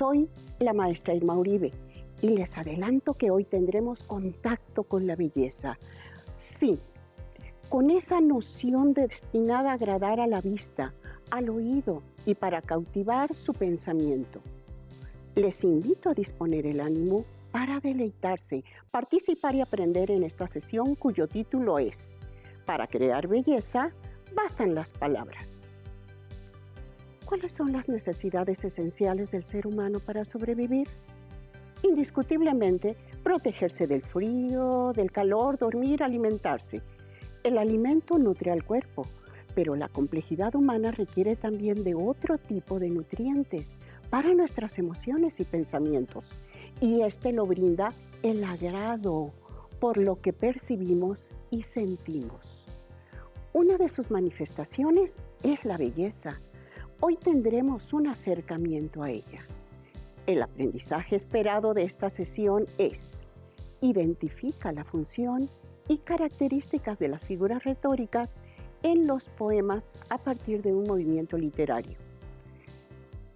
Soy la maestra Irma Uribe y les adelanto que hoy tendremos contacto con la belleza. Sí, con esa noción destinada a agradar a la vista, al oído y para cautivar su pensamiento. Les invito a disponer el ánimo para deleitarse, participar y aprender en esta sesión cuyo título es Para crear belleza, bastan las palabras. ¿Cuáles son las necesidades esenciales del ser humano para sobrevivir? Indiscutiblemente, protegerse del frío, del calor, dormir, alimentarse. El alimento nutre al cuerpo, pero la complejidad humana requiere también de otro tipo de nutrientes para nuestras emociones y pensamientos. Y este lo brinda el agrado por lo que percibimos y sentimos. Una de sus manifestaciones es la belleza. Hoy tendremos un acercamiento a ella. El aprendizaje esperado de esta sesión es: identifica la función y características de las figuras retóricas en los poemas a partir de un movimiento literario.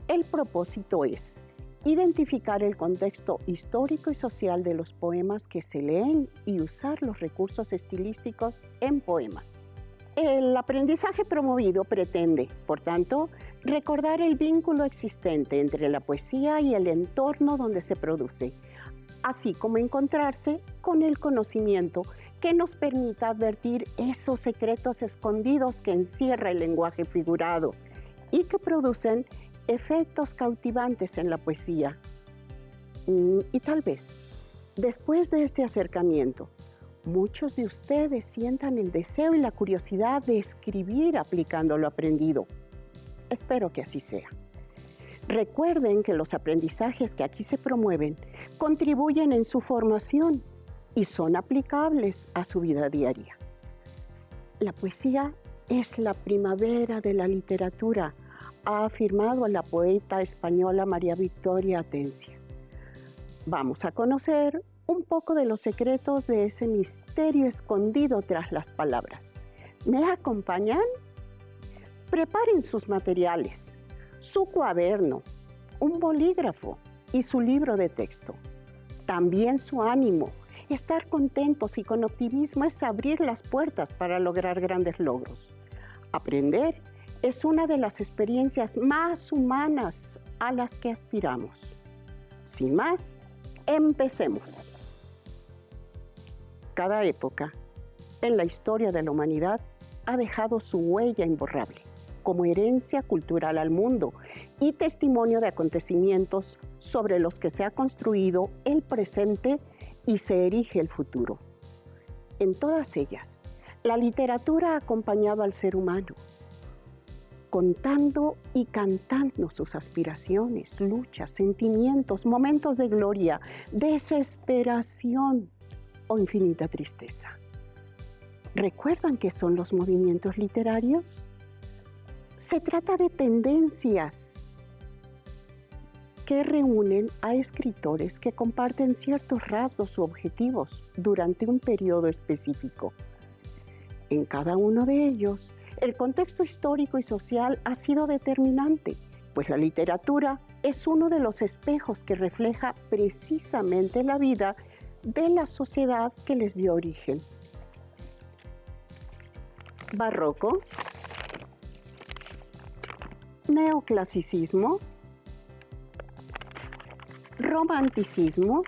El propósito es identificar el contexto histórico y social de los poemas que se leen y usar los recursos estilísticos en poemas. El aprendizaje promovido pretende, por tanto, recordar el vínculo existente entre la poesía y el entorno donde se produce, así como encontrarse con el conocimiento que nos permita advertir esos secretos escondidos que encierra el lenguaje figurado y que producen efectos cautivantes en la poesía. Y tal vez, después de este acercamiento, muchos de ustedes sientan el deseo y la curiosidad de escribir aplicando lo aprendido. Espero que así sea. Recuerden que los aprendizajes que aquí se promueven contribuyen en su formación y son aplicables a su vida diaria. La poesía es la primavera de la literatura, ha afirmado la poeta española María Victoria Atencia. Vamos a conocer un poco de los secretos de ese misterio escondido tras las palabras. ¿Me acompañan? Preparen sus materiales, su cuaderno, un bolígrafo y su libro de texto. También su ánimo. Estar contentos y con optimismo es abrir las puertas para lograr grandes logros. Aprender es una de las experiencias más humanas a las que aspiramos. Sin más, empecemos. Cada época en la historia de la humanidad ha dejado su huella imborrable como herencia cultural al mundo y testimonio de acontecimientos sobre los que se ha construido el presente y se erige el futuro. En todas ellas, la literatura ha acompañado al ser humano, contando y cantando sus aspiraciones, luchas, sentimientos, momentos de gloria, desesperación o infinita tristeza. ¿Recuerdan qué son los movimientos literarios? Se trata de tendencias que reúnen a escritores que comparten ciertos rasgos u objetivos durante un periodo específico. En cada uno de ellos, el contexto histórico y social ha sido determinante, pues la literatura es uno de los espejos que refleja precisamente la vida de la sociedad que les dio origen. Barroco, neoclasicismo, romanticismo,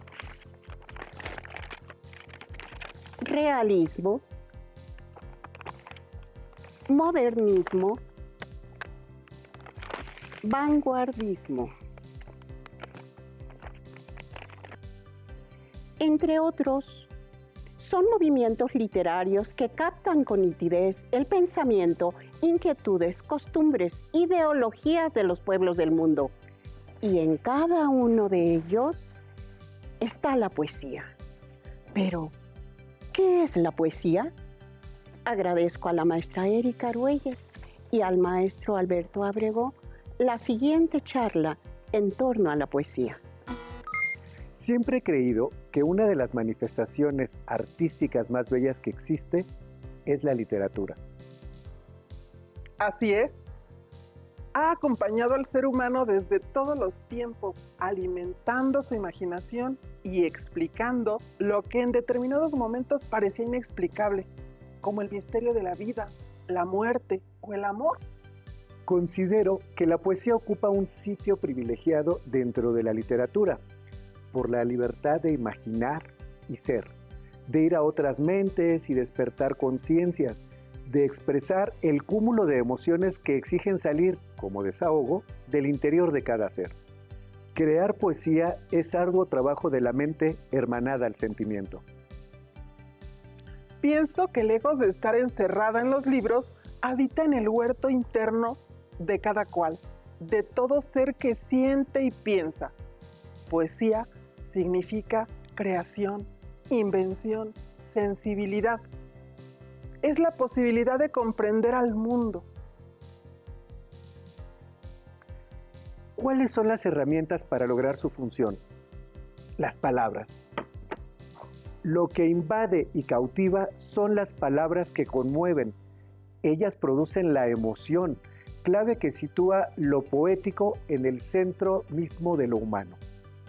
realismo, modernismo, vanguardismo. Entre otros, son movimientos literarios que captan con nitidez el pensamiento, inquietudes, costumbres, ideologías de los pueblos del mundo. Y en cada uno de ellos está la poesía. Pero, ¿qué es la poesía? Agradezco a la maestra Erika Argüelles y al maestro Alberto Ábrego la siguiente charla en torno a la poesía. Siempre he creído que una de las manifestaciones artísticas más bellas que existe es la literatura. Así es. ha acompañado al ser humano desde todos los tiempos, alimentando su imaginación y explicando lo que en determinados momentos parecía inexplicable, como el misterio de la vida, la muerte o el amor. Considero que la poesía ocupa un sitio privilegiado dentro de la literatura, por la libertad de imaginar y ser, de ir a otras mentes y despertar conciencias, de expresar el cúmulo de emociones que exigen salir, como desahogo, del interior de cada ser. Crear poesía es arduo trabajo de la mente hermanada al sentimiento. Pienso que lejos de estar encerrada en los libros, habita en el huerto interno de cada cual, de todo ser que siente y piensa. Poesía significa creación, invención, sensibilidad. Es la posibilidad de comprender al mundo. ¿Cuáles son las herramientas para lograr su función? Las palabras. Lo que invade y cautiva son las palabras que conmueven. Ellas producen la emoción, clave que sitúa lo poético en el centro mismo de lo humano.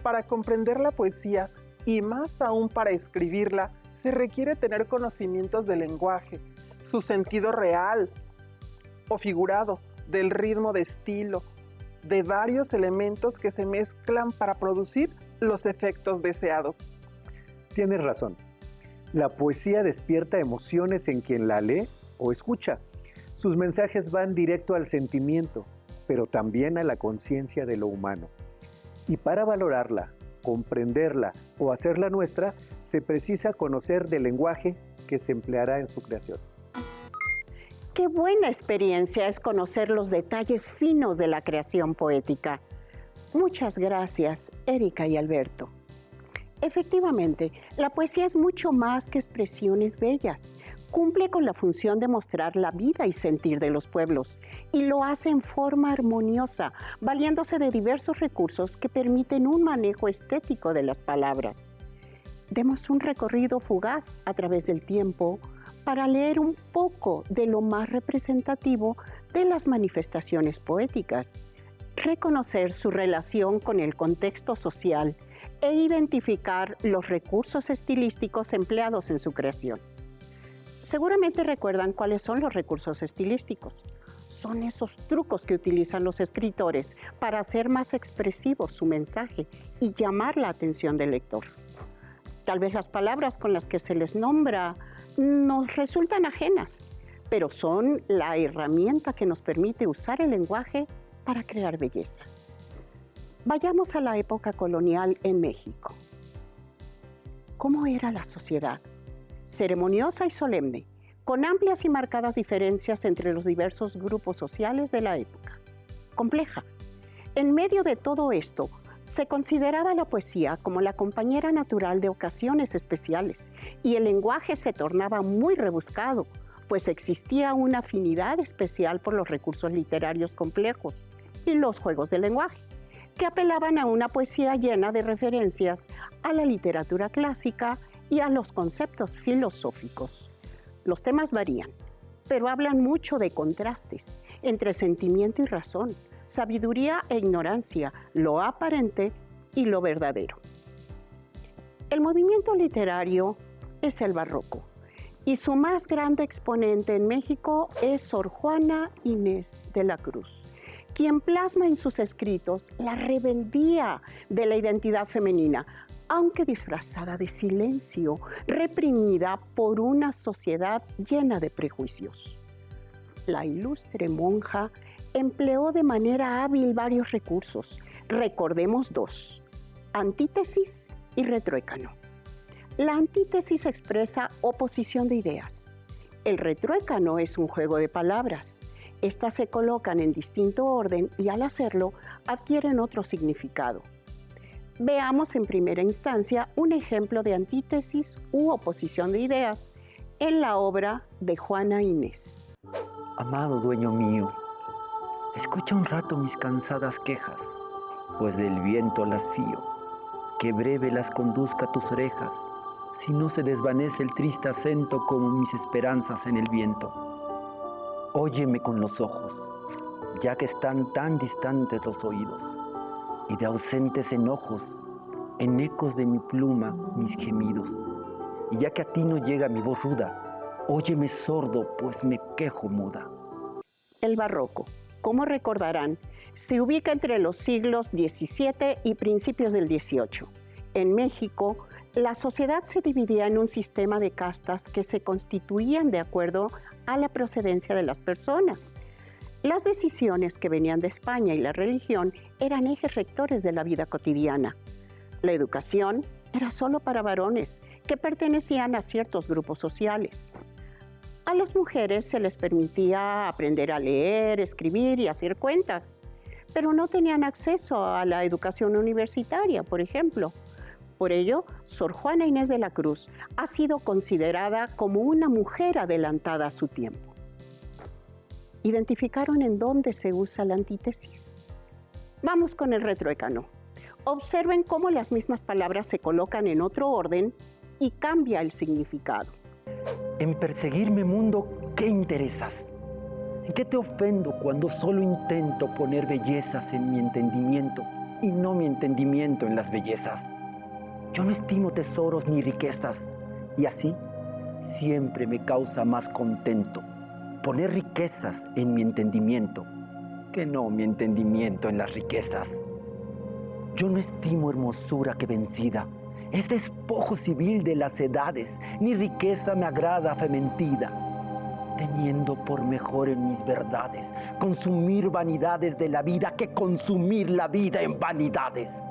Para comprender la poesía, y más aún para escribirla, se requiere tener conocimientos del lenguaje, su sentido real o figurado, del ritmo de estilo, de varios elementos que se mezclan para producir los efectos deseados. Tienes razón. La poesía despierta emociones en quien la lee o escucha. Sus mensajes van directo al sentimiento, pero también a la conciencia de lo humano. Y para valorarla, comprenderla o hacerla nuestra, se precisa conocer del lenguaje que se empleará en su creación. Qué buena experiencia es conocer los detalles finos de la creación poética. Muchas gracias, Erika y Alberto. Efectivamente, la poesía es mucho más que expresiones bellas. Cumple con la función de mostrar la vida y sentir de los pueblos, y lo hace en forma armoniosa, valiéndose de diversos recursos que permiten un manejo estético de las palabras. Demos un recorrido fugaz a través del tiempo para leer un poco de lo más representativo de las manifestaciones poéticas, reconocer su relación con el contexto social e identificar los recursos estilísticos empleados en su creación. Seguramente recuerdan cuáles son los recursos estilísticos. Son esos trucos que utilizan los escritores para hacer más expresivo su mensaje y llamar la atención del lector. Tal vez las palabras con las que se les nombra nos resultan ajenas, pero son la herramienta que nos permite usar el lenguaje para crear belleza. Vayamos a la época colonial en México. ¿Cómo era la sociedad? Ceremoniosa y solemne, con amplias y marcadas diferencias entre los diversos grupos sociales de la época. Compleja. En medio de todo esto, se consideraba la poesía como la compañera natural de ocasiones especiales, y el lenguaje se tornaba muy rebuscado, pues existía una afinidad especial por los recursos literarios complejos y los juegos del lenguaje, que apelaban a una poesía llena de referencias a la literatura clásica y a los conceptos filosóficos. Los temas varían, pero hablan mucho de contrastes entre sentimiento y razón, sabiduría e ignorancia, lo aparente y lo verdadero. El movimiento literario es el barroco, y su más grande exponente en México es Sor Juana Inés de la Cruz, quien plasma en sus escritos la rebeldía de la identidad femenina, aunque disfrazada de silencio, reprimida por una sociedad llena de prejuicios. La ilustre monja empleó de manera hábil varios recursos. Recordemos dos: antítesis y retruécano. La antítesis expresa oposición de ideas. El retruécano es un juego de palabras. Estas se colocan en distinto orden y al hacerlo adquieren otro significado. Veamos en primera instancia un ejemplo de antítesis u oposición de ideas en la obra de Juana Inés. Amado dueño mío, escucha un rato mis cansadas quejas, pues del viento las fío, que breve las conduzca a tus orejas, si no se desvanece el triste acento como mis esperanzas en el viento. Óyeme con los ojos, ya que están tan distantes los oídos, y de ausentes enojos, en ecos de mi pluma mis gemidos. Y ya que a ti no llega mi voz ruda, óyeme sordo, pues me quejo muda. El barroco, como recordarán, se ubica entre los siglos XVII y principios del XVIII. En México, la sociedad se dividía en un sistema de castas que se constituían de acuerdo a la procedencia de las personas. Las decisiones que venían de España y la religión eran ejes rectores de la vida cotidiana. La educación era solo para varones que pertenecían a ciertos grupos sociales. A las mujeres se les permitía aprender a leer, escribir y hacer cuentas, pero no tenían acceso a la educación universitaria, por ejemplo. Por ello, Sor Juana Inés de la Cruz ha sido considerada como una mujer adelantada a su tiempo. ¿Identificaron en dónde se usa la antítesis? Vamos con el retruécano. Observen cómo las mismas palabras se colocan en otro orden y cambia el significado. En perseguirme, mundo, ¿qué interesas? ¿En qué te ofendo cuando solo intento poner bellezas en mi entendimiento y no mi entendimiento en las bellezas? Yo no estimo tesoros ni riquezas, y así siempre me causa más contento poner riquezas en mi entendimiento que no mi entendimiento en las riquezas. Yo no estimo hermosura que vencida, es despojo civil de las edades, ni riqueza me agrada fementida, teniendo por mejor en mis verdades consumir vanidades de la vida que consumir la vida en vanidades.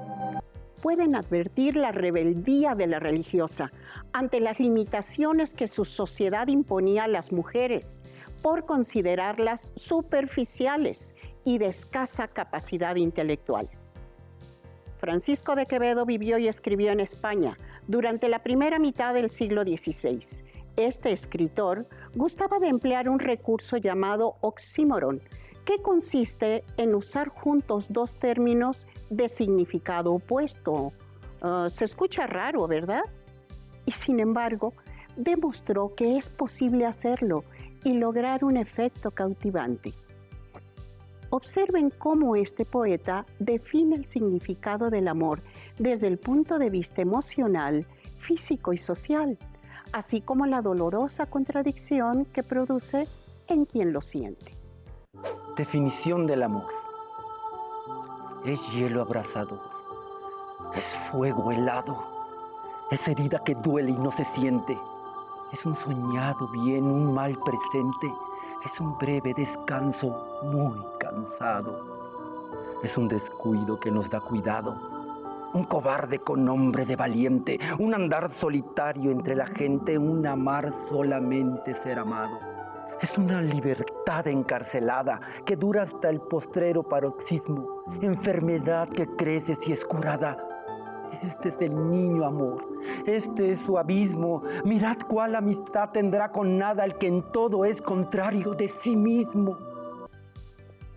Pueden advertir la rebeldía de la religiosa ante las limitaciones que su sociedad imponía a las mujeres por considerarlas superficiales y de escasa capacidad intelectual. Francisco de Quevedo vivió y escribió en España durante la primera mitad del siglo XVI. Este escritor gustaba de emplear un recurso llamado oxímoron, que consiste en usar juntos dos términos de significado opuesto. Se escucha raro, ¿verdad? Y sin embargo, demostró que es posible hacerlo y lograr un efecto cautivante. Observen cómo este poeta define el significado del amor desde el punto de vista emocional, físico y social, así como la dolorosa contradicción que produce en quien lo siente. Definición del amor. Es hielo abrasador, es fuego helado, es herida que duele y no se siente, es un soñado bien, un mal presente, es un breve descanso muy cansado, es un descuido que nos da cuidado, un cobarde con nombre de valiente, un andar solitario entre la gente, un amar solamente ser amado. Es una libertad encarcelada que dura hasta el postrero paroxismo, enfermedad que crece si es curada. Este es el niño amor, este es su abismo. Mirad cuál amistad tendrá con nada el que en todo es contrario de sí mismo.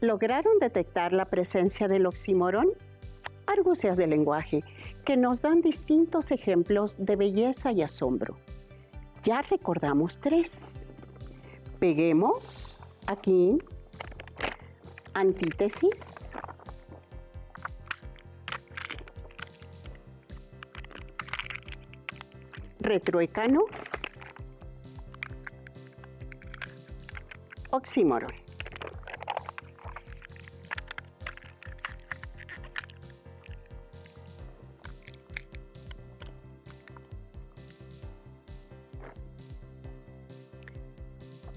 ¿Lograron detectar la presencia del oxímoron? Argucias del lenguaje que nos dan distintos ejemplos de belleza y asombro. Ya recordamos 3. Peguemos aquí antítesis, retruécano, oxímoron.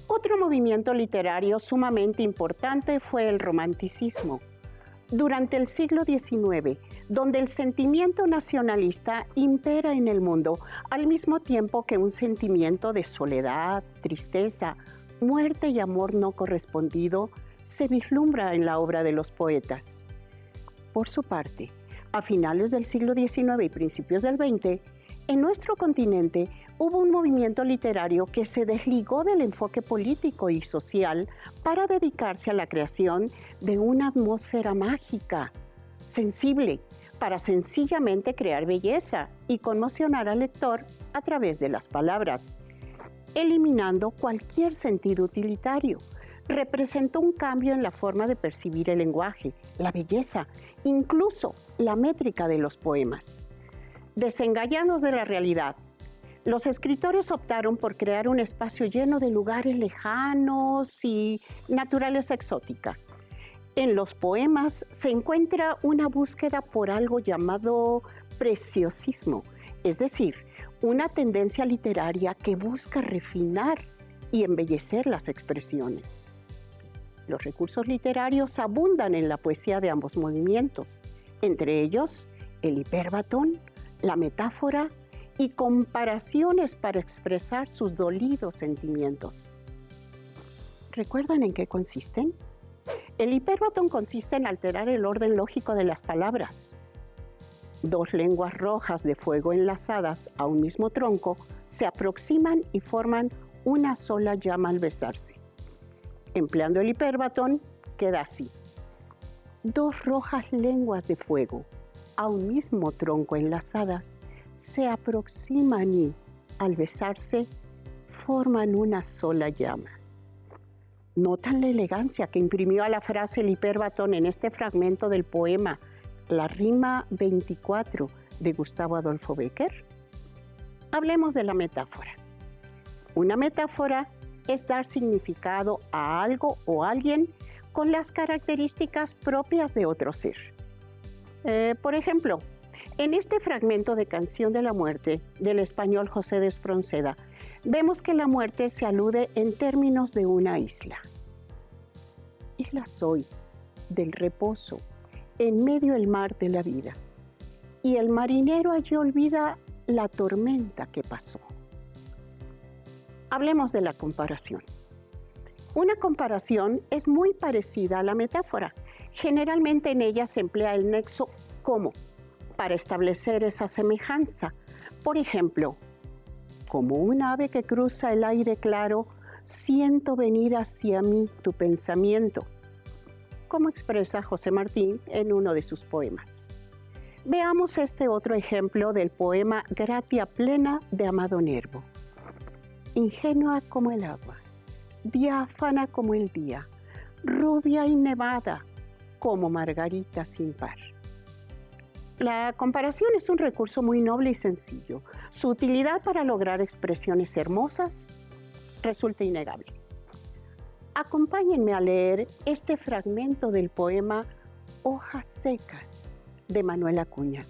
Otro movimiento literario sumamente importante fue el romanticismo. Durante el siglo XIX, donde el sentimiento nacionalista impera en el mundo, al mismo tiempo que un sentimiento de soledad, tristeza, muerte y amor no correspondido se vislumbra en la obra de los poetas. Por su parte, a finales del siglo XIX y principios del XX, en nuestro continente hubo un movimiento literario que se desligó del enfoque político y social para dedicarse a la creación de una atmósfera mágica, sensible, para sencillamente crear belleza y conmocionar al lector a través de las palabras, eliminando cualquier sentido utilitario, representó un cambio en la forma de percibir el lenguaje, la belleza, incluso la métrica de los poemas. Desengañados de la realidad, los escritores optaron por crear un espacio lleno de lugares lejanos y naturaleza exótica. En los poemas se encuentra una búsqueda por algo llamado preciosismo, es decir, una tendencia literaria que busca refinar y embellecer las expresiones. Los recursos literarios abundan en la poesía de ambos movimientos, entre ellos el hipérbaton, la metáfora y comparaciones para expresar sus dolidos sentimientos. ¿Recuerdan en qué consisten? El hipérbaton consiste en alterar el orden lógico de las palabras. Dos lenguas rojas de fuego enlazadas a un mismo tronco se aproximan y forman una sola llama al besarse. Empleando el hipérbaton, queda así: dos rojas lenguas de fuego a un mismo tronco enlazadas se aproximan y, al besarse, forman una sola llama. ¿Notan la elegancia que imprimió a la frase el hipérbaton en este fragmento del poema La rima 24 de Gustavo Adolfo Bécquer? Hablemos de la metáfora. Una metáfora es dar significado a algo o alguien con las características propias de otro ser. Por ejemplo, en este fragmento de Canción de la Muerte del español José de Espronceda, vemos que la muerte se alude en términos de una isla. Isla soy, del reposo, en medio del mar de la vida, y el marinero allí olvida la tormenta que pasó. Hablemos de la comparación. Una comparación es muy parecida a la metáfora. Generalmente en ella se emplea el nexo como para establecer esa semejanza. Por ejemplo, como un ave que cruza el aire claro, siento venir hacia mí tu pensamiento, como expresa José Martín en uno de sus poemas. Veamos este otro ejemplo del poema Gratia Plena de Amado Nervo. Ingenua como el agua, diáfana como el día, rubia y nevada como margarita sin par. La comparación es un recurso muy noble y sencillo. Su utilidad para lograr expresiones hermosas resulta innegable. Acompáñenme a leer este fragmento del poema Hojas secas de Manuel Acuña.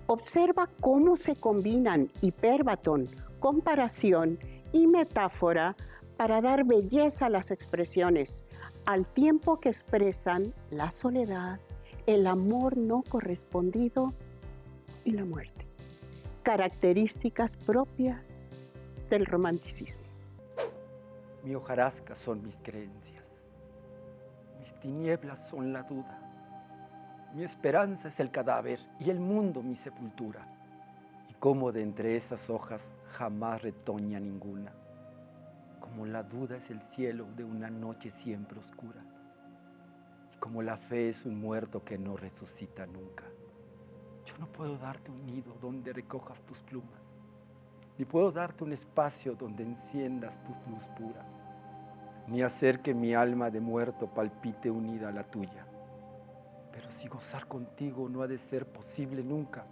Observa cómo se combinan hipérbaton, comparación y metáfora para dar belleza a las expresiones, al tiempo que expresan la soledad, el amor no correspondido y la muerte, características propias del romanticismo. Mi hojarasca son mis creencias, mis tinieblas son la duda, mi esperanza es el cadáver y el mundo mi sepultura, y como de entre esas hojas jamás retoña ninguna, como la duda es el cielo de una noche siempre oscura, y como la fe es un muerto que no resucita nunca. Yo no puedo darte un nido donde recojas tus plumas, ni puedo darte un espacio donde enciendas tu luz pura, ni hacer que mi alma de muerto palpite unida a la tuya. Pero si gozar contigo no ha de ser posible nunca,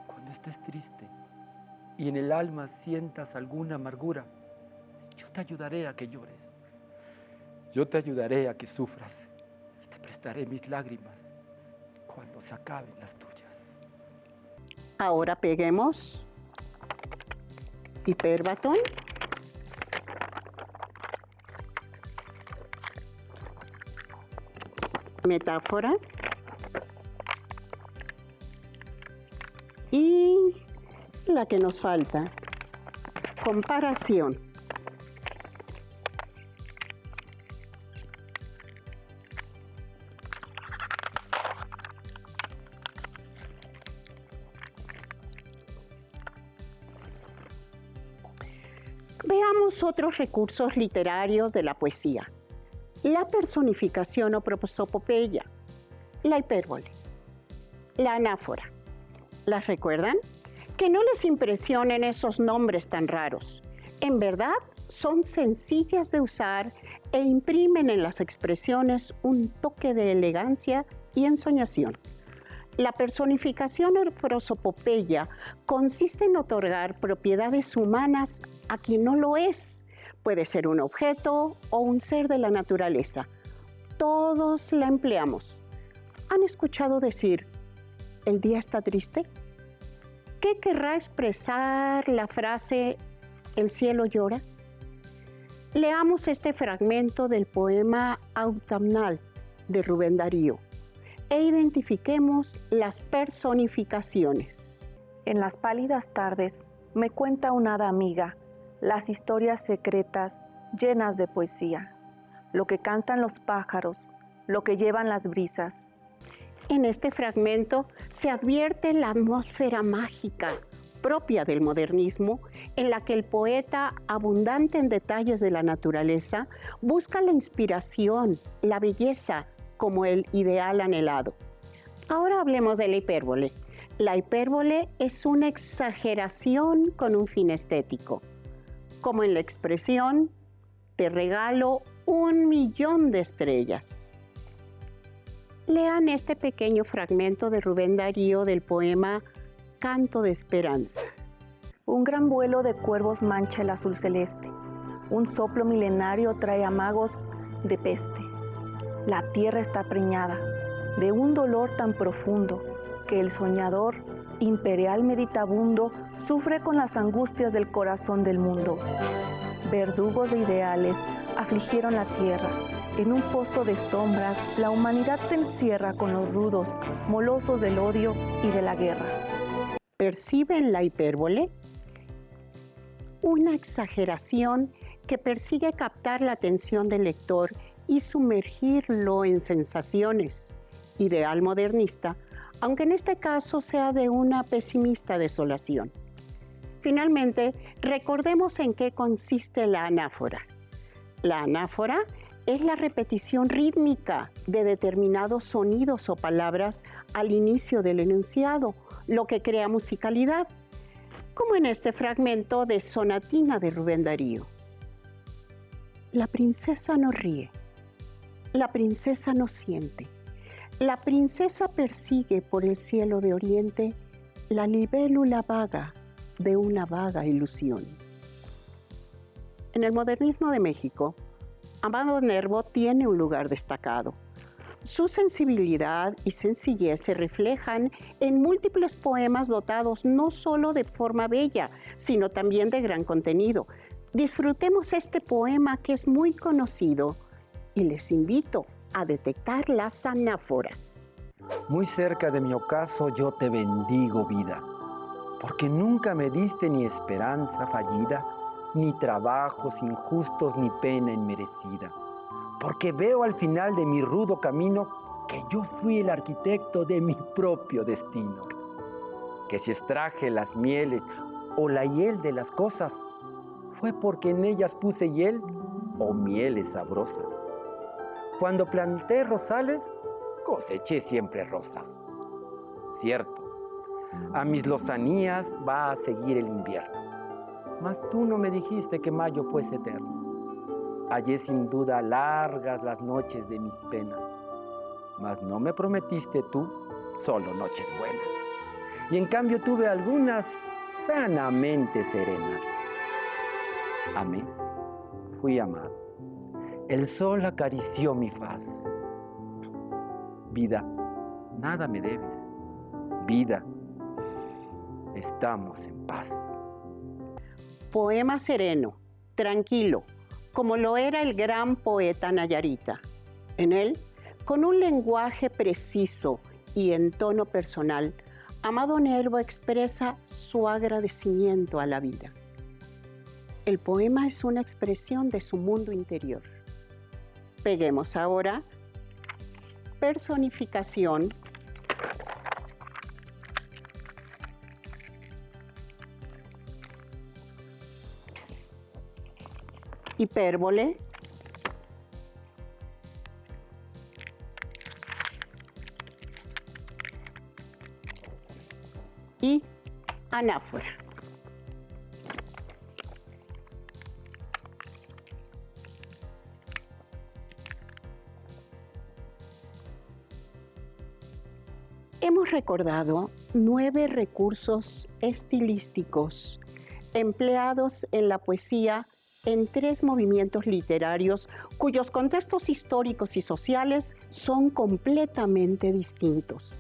cuando estés triste y en el alma sientas alguna amargura, yo te ayudaré a que llores, yo te ayudaré a que sufras y te prestaré mis lágrimas cuando se acaben las tuyas. Ahora peguemos hipérbaton, metáfora y la que nos falta, comparación. Veamos otros recursos literarios de la poesía. La personificación o prosopopeya, la hipérbole, la anáfora. ¿Las recuerdan? Que no les impresionen esos nombres tan raros. En verdad, son sencillas de usar e imprimen en las expresiones un toque de elegancia y ensoñación. La personificación o prosopopeya consiste en otorgar propiedades humanas a quien no lo es. Puede ser un objeto o un ser de la naturaleza. Todos la empleamos. ¿Han escuchado decir, el día está triste? ¿Qué querrá expresar la frase, el cielo llora? Leamos este fragmento del poema Autumnal de Rubén Darío e identifiquemos las personificaciones. En las pálidas tardes me cuenta una hada amiga las historias secretas llenas de poesía, lo que cantan los pájaros, lo que llevan las brisas. En este fragmento se advierte la atmósfera mágica propia del modernismo, en la que el poeta, abundante en detalles de la naturaleza, busca la inspiración, la belleza como el ideal anhelado. Ahora hablemos de la hipérbole. La hipérbole es una exageración con un fin estético. Como en la expresión, te regalo 1.000.000 de estrellas. Lean este pequeño fragmento de Rubén Darío del poema Canto de Esperanza. Un gran vuelo de cuervos mancha el azul celeste. Un soplo milenario trae amagos de peste. La tierra está preñada de un dolor tan profundo que el soñador, imperial meditabundo, sufre con las angustias del corazón del mundo. Verdugos de ideales afligieron la tierra. En un pozo de sombras, la humanidad se encierra con los rudos, molosos del odio y de la guerra. ¿Perciben la hipérbole? Una exageración que persigue captar la atención del lector y sumergirlo en sensaciones. Ideal modernista, aunque en este caso sea de una pesimista desolación. Finalmente, recordemos en qué consiste la anáfora. La anáfora es la repetición rítmica de determinados sonidos o palabras al inicio del enunciado, lo que crea musicalidad, como en este fragmento de Sonatina de Rubén Darío. La princesa no ríe, la princesa no siente, la princesa persigue por el cielo de oriente la libélula vaga de una vaga ilusión. En el modernismo de México, Amado Nervo tiene un lugar destacado. Su sensibilidad y sencillez se reflejan en múltiples poemas dotados no solo de forma bella, sino también de gran contenido. Disfrutemos este poema que es muy conocido y les invito a detectar las anáforas. Muy cerca de mi ocaso yo te bendigo, vida, porque nunca me diste ni esperanza fallida, ni trabajos injustos, ni pena inmerecida. Porque veo al final de mi rudo camino que yo fui el arquitecto de mi propio destino. Que si extraje las mieles o la hiel de las cosas, fue porque en ellas puse hiel o mieles sabrosas. Cuando planté rosales, coseché siempre rosas. Cierto, a mis lozanías va a seguir el invierno. Mas tú no me dijiste que mayo fuese eterno. Hallé sin duda largas las noches de mis penas, mas no me prometiste tú solo noches buenas. Y en cambio tuve algunas sanamente serenas. Amé, fui amado. El sol acarició mi faz. Vida, nada me debes. Vida, estamos en paz. Poema sereno, tranquilo, como lo era el gran poeta Nayarita. En él, con un lenguaje preciso y en tono personal, Amado Nervo expresa su agradecimiento a la vida. El poema es una expresión de su mundo interior. Peguemos ahora personificación, hipérbole, y anáfora. Hemos recordado 9 recursos estilísticos empleados en la poesía en 3 movimientos literarios cuyos contextos históricos y sociales son completamente distintos.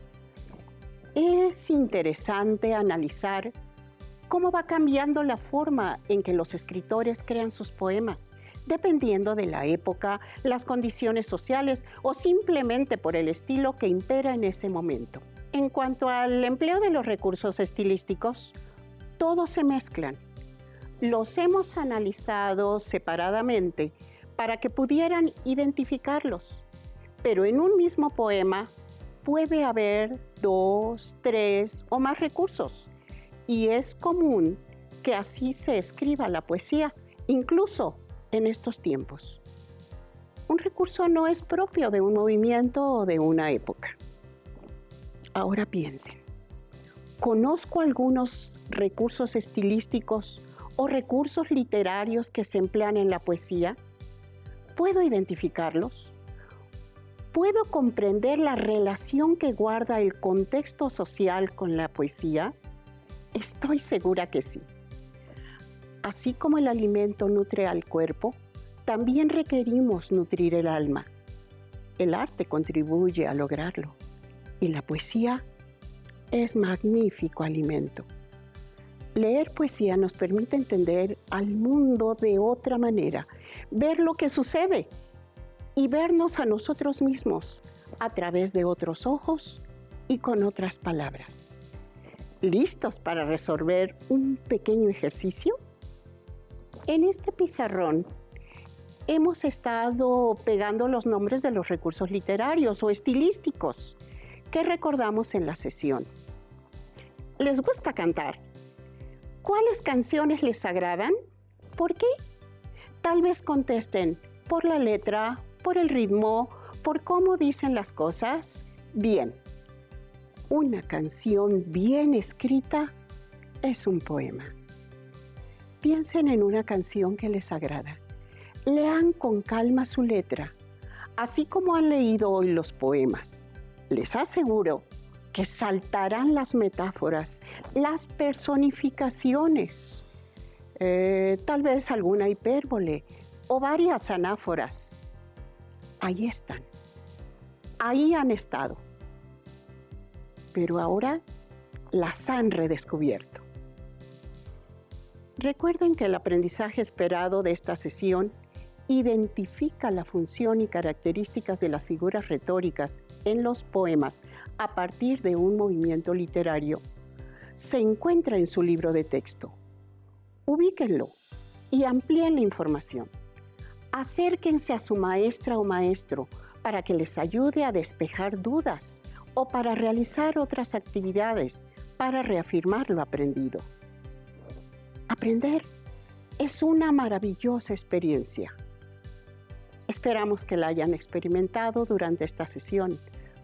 Es interesante analizar cómo va cambiando la forma en que los escritores crean sus poemas, dependiendo de la época, las condiciones sociales o simplemente por el estilo que impera en ese momento. En cuanto al empleo de los recursos estilísticos, todos se mezclan. Los hemos analizado separadamente para que pudieran identificarlos, pero en un mismo poema puede haber 2, 3 o más recursos, y es común que así se escriba la poesía, incluso en estos tiempos. Un recurso no es propio de un movimiento o de una época. Ahora piensen, conozco algunos recursos estilísticos o recursos literarios que se emplean en la poesía. ¿Puedo identificarlos? ¿Puedo comprender la relación que guarda el contexto social con la poesía? Estoy segura que sí. Así como el alimento nutre al cuerpo, también requerimos nutrir el alma. El arte contribuye a lograrlo y la poesía es magnífico alimento. Leer poesía nos permite entender al mundo de otra manera, ver lo que sucede y vernos a nosotros mismos a través de otros ojos y con otras palabras. ¿Listos para resolver un pequeño ejercicio? En este pizarrón hemos estado pegando los nombres de los recursos literarios o estilísticos que recordamos en la sesión. ¿Les gusta cantar? ¿Cuáles canciones les agradan? ¿Por qué? Tal vez contesten por la letra, por el ritmo, por cómo dicen las cosas. Bien, una canción bien escrita es un poema. Piensen en una canción que les agrada. Lean con calma su letra, así como han leído hoy los poemas. Les aseguro que saltarán las metáforas, las personificaciones, tal vez alguna hipérbole o varias anáforas. Ahí están, ahí han estado, pero ahora las han redescubierto. Recuerden que el aprendizaje esperado de esta sesión identifica la función y características de las figuras retóricas en los poemas a partir de un movimiento literario. Se encuentra en su libro de texto. Ubíquenlo y amplíen la información. Acérquense a su maestra o maestro para que les ayude a despejar dudas o para realizar otras actividades para reafirmar lo aprendido. Aprender es una maravillosa experiencia. Esperamos que la hayan experimentado durante esta sesión,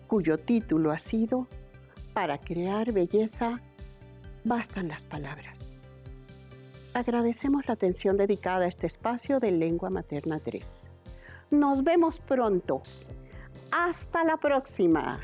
cuyo título ha sido Para crear belleza, bastan las palabras. Agradecemos la atención dedicada a este espacio de Lengua Materna 3. Nos vemos pronto. ¡Hasta la próxima!